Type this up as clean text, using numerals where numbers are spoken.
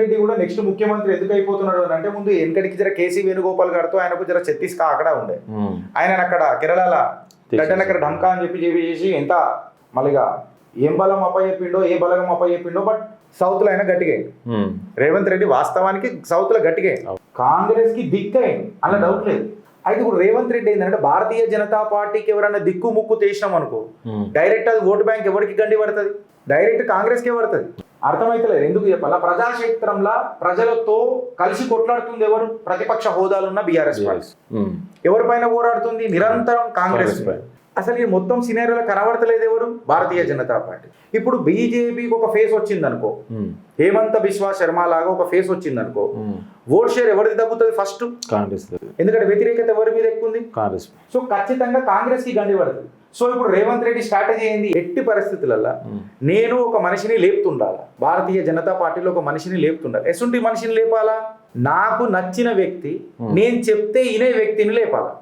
రెడ్డి కూడా నెక్స్ట్ ముఖ్యమంత్రి ఎందుకు అయిపోతున్నాడు అని అంటే ముందు వెనకడికి జర కేసీ వేణుగోపాల్ గారితో ఆయనకు జర ఛత్తీస్గా అక్కడ ఉండే ఆయన అక్కడ కేరళ గడ్డనక్కడ ఢంకా అని చేసి ఎంత మళ్ళీగా ఏం బలం అప్పచెప్పిండో ఏ బలగం అప్పచెప్పిండో బట్ సౌత్ లో అయినా గట్టిగా రేవంత్ రెడ్డి వాస్తవానికి సౌత్ లో గట్టిగా కాంగ్రెస్ కి దిక్కైంది అలా డౌట్ లేదు. అయితే ఇప్పుడు రేవంత్ రెడ్డి ఏంటంటే భారతీయ జనతా పార్టీకి ఎవరైనా దిక్కు ముక్కు తీసినాం అనుకో డైరెక్ట్ అది ఓటు బ్యాంక్ ఎవరికి గండి పడుతుంది, డైరెక్ట్ కాంగ్రెస్ కే పడుతుంది. అర్థమైతలేదు ఎందుకు చెప్పాలా, ప్రజాక్షేత్రంలో ప్రజలతో కలిసి కొట్లాడుతుంది ఎవరు, ప్రతిపక్ష హోదాలున్న బీఆర్ఎస్ పార్టీ. ఎవరిపైన పోరాడుతుంది, నిరంతరం కాంగ్రెస్. అసలు ఈ మొత్తం సినారియోలో కనబడతలేదు ఎవరు, భారతీయ జనతా పార్టీ. ఇప్పుడు బీజేపీకి ఒక ఫేస్ వచ్చింది అనుకో, హేమంత బిశ్వా శర్మ లాగా ఒక ఫేస్ వచ్చింది అనుకో, ఓట్ షేర్ ఎవరికి తగ్గుతుంది, ఫస్ట్ కాంగ్రెస్. ఎందుకంటే వ్యతిరేకత ఎవరి మీద ఎక్కువ ఉంది, కాంగ్రెస్. సో ఖచ్చితంగా కాంగ్రెస్ కి గండి పడుతుంది. సో ఇప్పుడు రేవంత్ రెడ్డి స్ట్రాటజీ ఏంది, ఎట్టి పరిస్థితులలో నేను ఒక మనిషిని లేపుతుండాలా, భారతీయ జనతా పార్టీలో ఒక మనిషిని లేపుతుండాలి. ఎసుంటి మనిషిని లేపాలా, నాకు నచ్చిన వ్యక్తి, నేను చెప్తే ఇనే వ్యక్తిని లేపాలా.